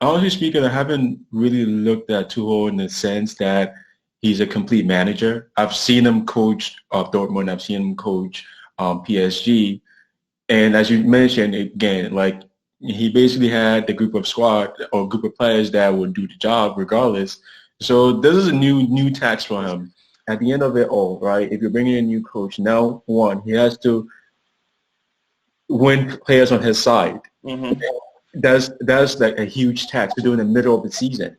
honestly speaking, I haven't really looked at Tuchel in the sense that he's a complete manager. I've seen him coach Dortmund. I've seen him coach PSG. And as you mentioned, again, like he basically had the group of squad or group of players that would do the job regardless. So this is a new tax for him. At the end of it all, right? If you're bringing in a new coach, now one, he has to win players on his side. Mm-hmm. That's like a huge task to do in the middle of the season.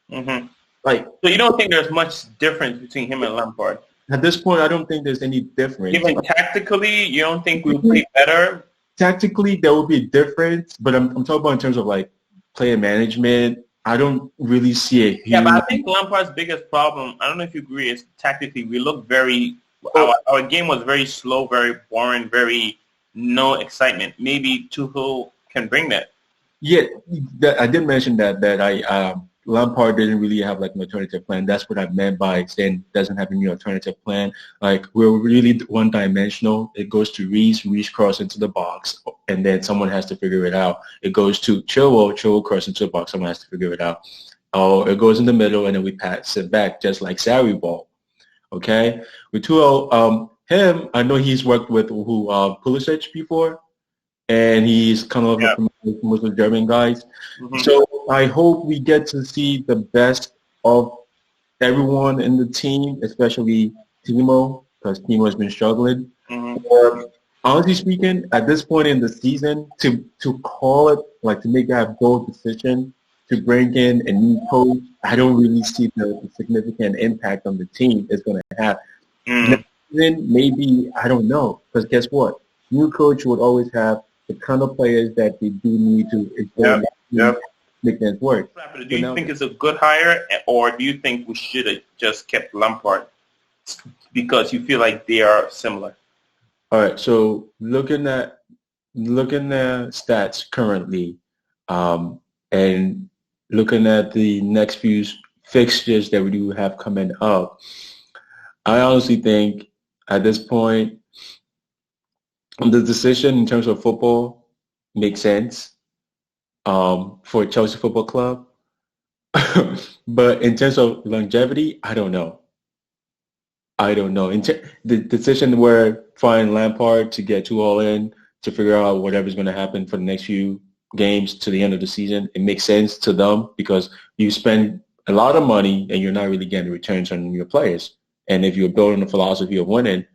Mm-hmm. Like, so you don't think there's much difference between him and Lampard? At this point, I don't think there's any difference. Even tactically, you don't think we play better? Tactically, there will be a difference, but I'm talking about in terms of like player management. I don't really see it. Yeah, but I think Lampard's biggest problem, I don't know if you agree, is tactically we look very, our game was very slow, very boring, very no excitement. Maybe Tuchel can bring that. Yeah, I did mention that Lampard didn't really have like an alternative plan. That's what I meant by saying doesn't have any alternative plan. Like we're really one-dimensional. It goes to Reece cross into the box, and then someone has to figure it out. It goes to Chilwell cross into the box, someone has to figure it out. Or it goes in the middle, and then we pass it back just like Sarri ball. Okay, with Tuchel, him, I know he's worked with Pulisic before, and he's kind of most of the German guys. Mm-hmm. So I hope we get to see the best of everyone in the team, especially Timo, because Timo has been struggling. Mm-hmm. Honestly speaking, at this point in the season, to call it, like to make that bold decision to bring in a new coach, I don't really see the significant impact on the team it's going to have. Then maybe, I don't know, because guess what? New coach would always have the kind of players that they do need to make things work. Do you think it's a good hire, or do you think we should have just kept Lampard because you feel like they are similar? All right, so looking at stats currently, and looking at the next few fixtures that we do have coming up, I honestly think at this point, the decision in terms of football makes sense for Chelsea Football Club. But in terms of longevity, I don't know. The decision where find Lampard to get Tuchel in to figure out whatever's going to happen for the next few games to the end of the season, it makes sense to them because you spend a lot of money and you're not really getting returns on your players. And if you're building a philosophy of winning,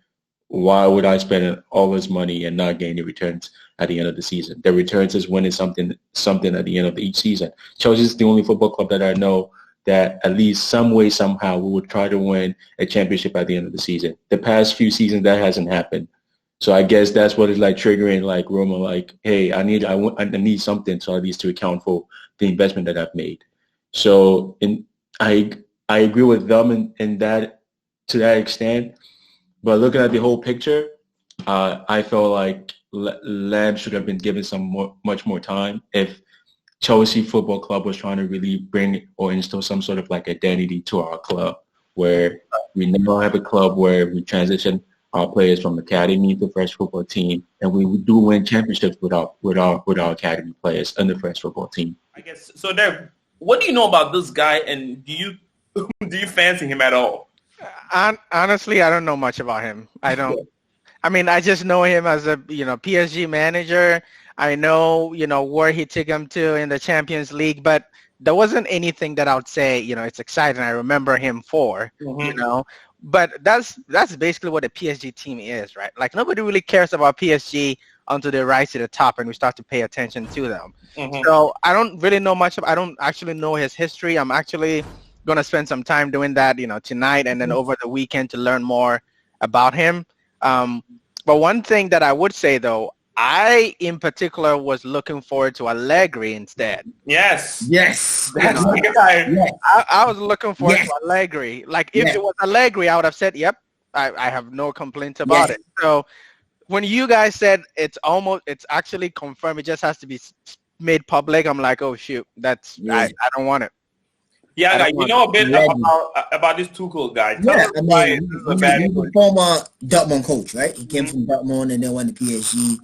why would I spend all this money and not gain the returns at the end of the season? The returns is winning something at the end of each season. Chelsea is the only football club that I know that at least some way, somehow, we would try to win a championship at the end of the season. The past few seasons, that hasn't happened. So I guess that's what is like triggering like Roma, like, hey, I need something so at least to account for the investment that I've made. So I agree with them in that to that extent. But looking at the whole picture, I felt like Lamb should have been given much more time if Chelsea Football Club was trying to really bring or instill some sort of like identity to our club, where we now have a club where we transition our players from academy to first football team, and we do win championships with our academy players and the first football team. I guess so. There, what do you know about this guy, and do you fancy him at all? Honestly, I don't know much about him. I don't. I mean, I just know him as a PSG manager. I know where he took him to in the Champions League, but there wasn't anything that I would say it's exciting. I remember him for But that's basically what the PSG team is, right? Like nobody really cares about PSG until they rise to the top and we start to pay attention to them. Mm-hmm. So I don't really know much. I don't actually know his history. I'm actually going to spend some time doing that, tonight and then over the weekend to learn more about him. But one thing that I would say, though, I, in particular, was looking forward to Allegri instead. Yes. That's I was looking forward to Allegri. Like, if it was Allegri, I would have said, yep, I have no complaints about it. So when you guys said it's actually confirmed, it just has to be made public, I'm like, oh, shoot, I don't want it. Yeah, like, you know a bit about this Tuchel guy. He's a former Dortmund coach, right? He came from Dortmund and then went to PSG.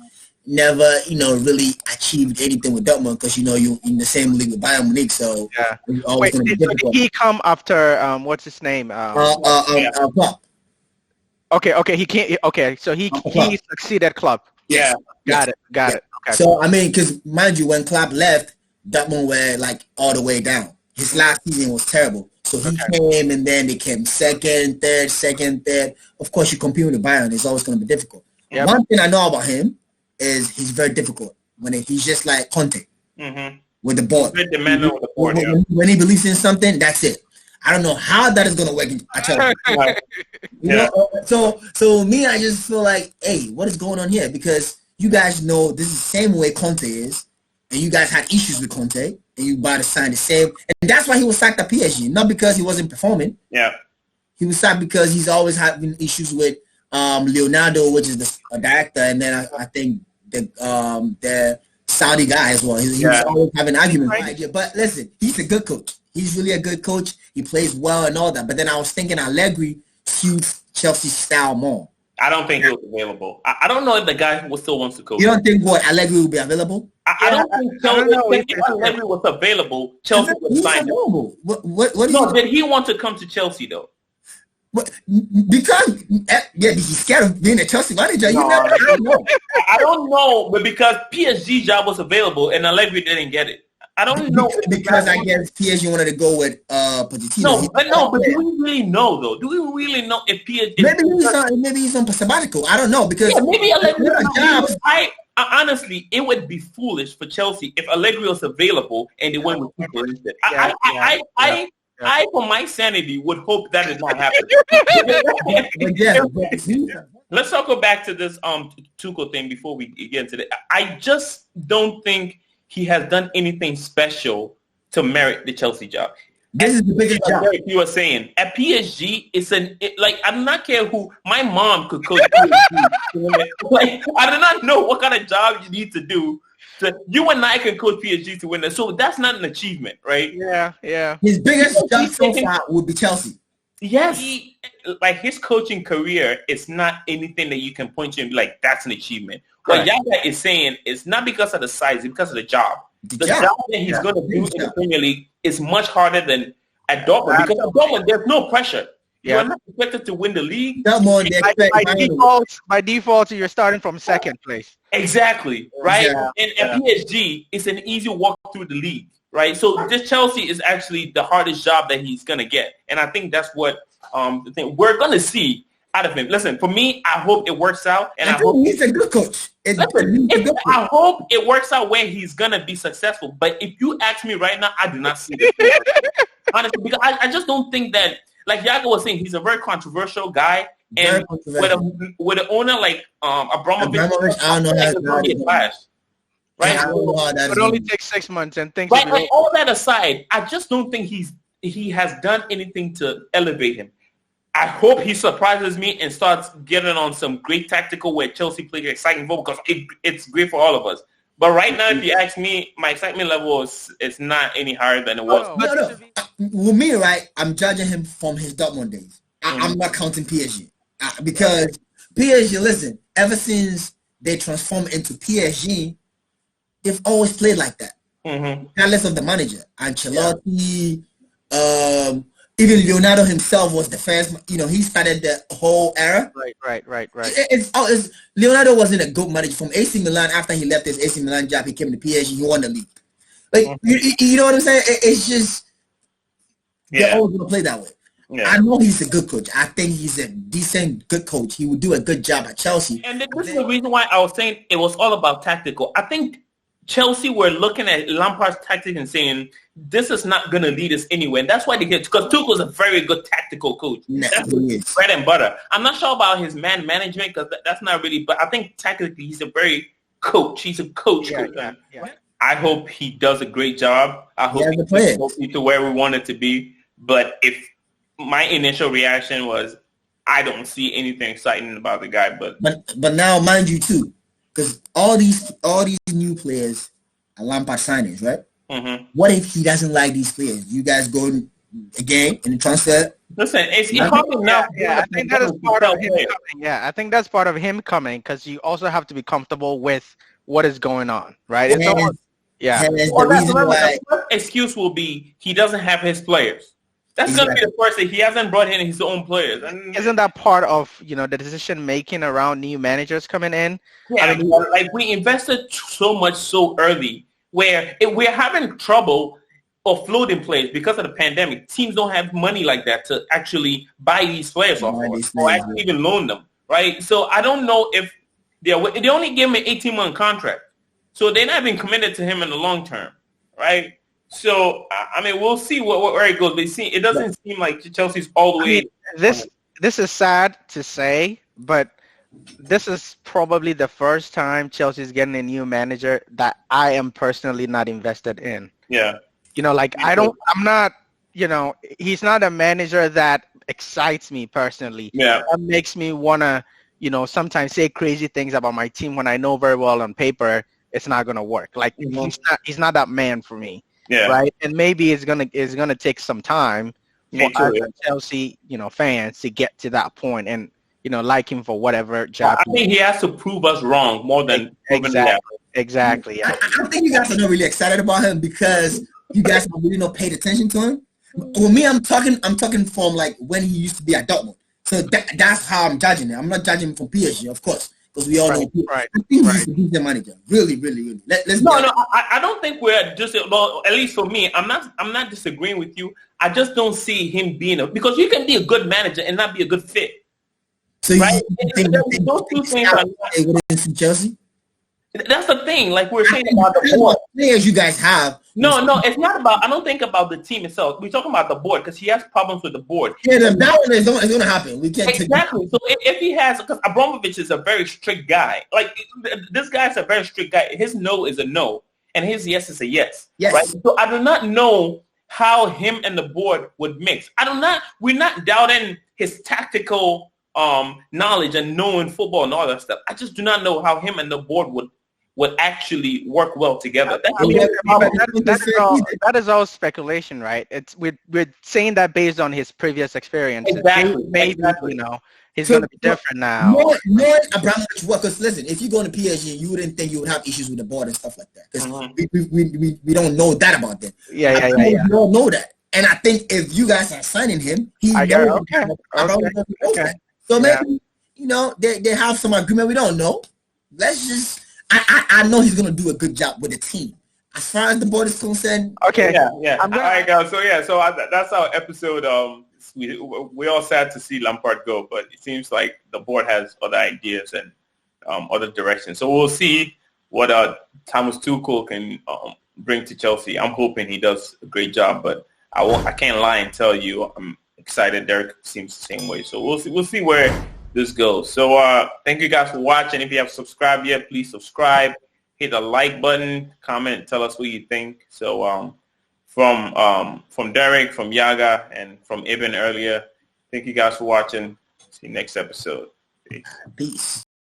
never, really achieved anything with Dortmund because, you in the same league with Bayern Munich, so Yeah. it's always going to be So difficult. did he come after what's his name? Klopp. Okay. He can't. Okay, so he succeeded Klopp. Yeah. Got it. Okay. So I mean, because mind you, when Klopp left, Dortmund were like all the way down. His last season was terrible. So he came and then they came second, third. Of course, you compete with Bayern, it's always going to be difficult. Yep. One thing I know about him is he's very difficult. He's just like Conte with the ball. When he believes in something, that's it. I don't know how that is going to work in Chelsea. So me, I just feel like, hey, what is going on here? Because you guys know this is the same way Conte is, and you guys had issues with Conte, and you about to sign the same. And that's why he was sacked at PSG, not because he wasn't performing. Yeah. He was sacked because he's always having issues with Leonardo, which is the director, and then I think the Saudi guy as well. He was always having arguments. Right? But listen, he's a good coach. He's really a good coach. He plays well and all that. But then I was thinking Allegri suits Chelsea's style more. I don't think he was available. I don't know if the guy still wants to coach. You don't think Allegri will be available? I don't think Chelsea. If Allegri was available, Chelsea would sign him. Did he want to come to Chelsea though? Because he's scared of being a Chelsea manager. You never know. I don't know, but because PSG job was available and Allegri didn't get it. I don't know because I guess PSG wanted to go with Pochettino. But do we really know though? Do we really know if PSG? Maybe he's on sabbatical. I don't know because maybe Allegri. Honestly, it would be foolish for Chelsea if Allegri was available and they went with Tuchel instead. I, for my sanity, would hope that is not happening. Let's go back to this Tuchel thing before we get into it. I just don't think he has done anything special to merit the Chelsea job. This is the biggest job. You were saying at PSG, I do not care who. My mom could coach PSG. I do not know what kind of job you need to do. You and I can coach PSG to win it. So that's not an achievement, right? Yeah. His biggest job so far would be Chelsea. Yes. His coaching career is not anything that you can point to and be like, that's an achievement. What Yaga is saying is not because of the size, it's because of the job. The job that he's going to do in the Premier League is much harder than at Dortmund. Because at Dortmund, there's no pressure. You are not expected to win the league. By default, you're starting from second place. Exactly, right? And at PSG, it's an easy walk through the league, right? So this Chelsea is actually the hardest job that he's going to get. And I think that's what the thing we're going to see out of him. Listen, for me, I hope it works out. And I hope he's a good coach. I hope it works out where he's going to be successful. But if you ask me right now, I do not see it. Honestly, because I just don't think that, like Yago was saying, he's a very controversial guy. And with an owner like Abramovich, I don't know how to clash. Right? It only takes 6 months and things. Right, like all that aside, I just don't think he has done anything to elevate him. I hope he surprises me and starts getting on some great tactical where Chelsea plays exciting football because it's great for all of us. But right now, if you ask me, my excitement level is not any higher than it was. No. With me, right, I'm judging him from his Dortmund days. I'm not counting PSG. Because PSG, listen, ever since they transformed into PSG, they've always played like that. Regardless of the manager. Ancelotti, even Leonardo himself was the first, he started the whole era. Right. Leonardo wasn't a good manager. From AC Milan, after he left his AC Milan job, he came to PSG, he won the league. You know what I'm saying? It's just, they're always going to play that way. Yeah. I know he's a good coach. I think he's a decent, good coach. He would do a good job at Chelsea. And this is the reason why I was saying it was all about tactical. I think Chelsea were looking at Lampard's tactics and saying, this is not going to lead us anywhere. And that's why they get, because Tuchel is a very good tactical coach. That's bread and butter. I'm not sure about his man management because that's not really, but I think tactically he's a very coach. He's a coach. Yeah. I hope he does a great job. I hope he gets to where we want it to be. But if my initial reaction was, I don't see anything exciting about the guy. But now, mind you too, because all these new players are Lampard signings, right? Mm-hmm. What if he doesn't like these players? You guys go again in the transfer? Listen, it's probably not. I think that is part of him coming. Yeah, I think that's part of him coming because you also have to be comfortable with what is going on, right? It's almost, yeah. And the Well, reason why, the first excuse will be he doesn't have his players. That's going to be the first thing. He hasn't brought in his own players. And isn't that part of, the decision making around new managers coming in? yeah, I mean, like we invested so much so early where we're having trouble offloading players because of the pandemic. Teams don't have money like that to actually buy these players off or actually even loan them, right? So I don't know if they only gave him an 18-month contract. So they're not even committed to him in the long term, right? So I mean, we'll see where it goes. But it doesn't seem like Chelsea's all the way. This is sad to say, but this is probably the first time Chelsea's getting a new manager that I am personally not invested in. Yeah. I'm not, he's not a manager that excites me personally. Yeah. That makes me want to, sometimes say crazy things about my team when I know very well on paper it's not going to work. Like he's not that man for me. Yeah. Right. And maybe it's gonna take some time for Chelsea, fans to get to that point and, like him for whatever job. I think he has to prove us wrong more than exactly. Yeah. I think you guys are not really excited about him because you guys have really not paid attention to him. For me, I'm talking from like when he used to be at Dortmund. So that's how I'm judging him. I'm not judging him from PSG, of course, because we all know. Right. I think he's a decent manager. Really, really, really. Let's I don't think we're just, well, at least for me, I'm not disagreeing with you. I just don't see him being because you can be a good manager and not be a good fit. So right? You think those two things are not Chelsea? That's the thing. Like we're saying about the board. Players you guys have. No, it's not about. I don't think about the team itself. We're talking about the board because he has problems with the board. Yeah, that one is going to happen. We can't exactly. So if he has, because Abramovich is a very strict guy. Like this guy's a very strict guy. His no is a no, and his yes is a yes. Yes. Right. So I do not know how him and the board would mix. We're not doubting his tactical knowledge and knowing football and all that stuff. I just do not know how him and the board would actually work well together. That is all speculation, right? We're saying that based on his previous experience. Exactly. Maybe he's going to be different now. Knowing Abramovich work, because listen, if you go to PSG, you wouldn't think you would have issues with the board and stuff like that. Because we don't know that about them. Yeah. We don't know that. And I think if you guys are signing him, okay. So maybe, they have some agreement we don't know. Let's just I know he's gonna do a good job with the team. As far as the board is concerned. Okay. Yeah. All right, guys. So that's our episode. We're all sad to see Lampard go, but it seems like the board has other ideas and other directions. So we'll see what Thomas Tuchel can bring to Chelsea. I'm hoping he does a great job, but I can't lie and tell you I'm excited. Derek seems the same way. So we'll see where this goes. So thank you guys for watching. If you haven't subscribed yet, please subscribe. Hit the like button, comment, tell us what you think. So from Derek, from Yaga, and from Ibn earlier, thank you guys for watching. See you next episode. Peace.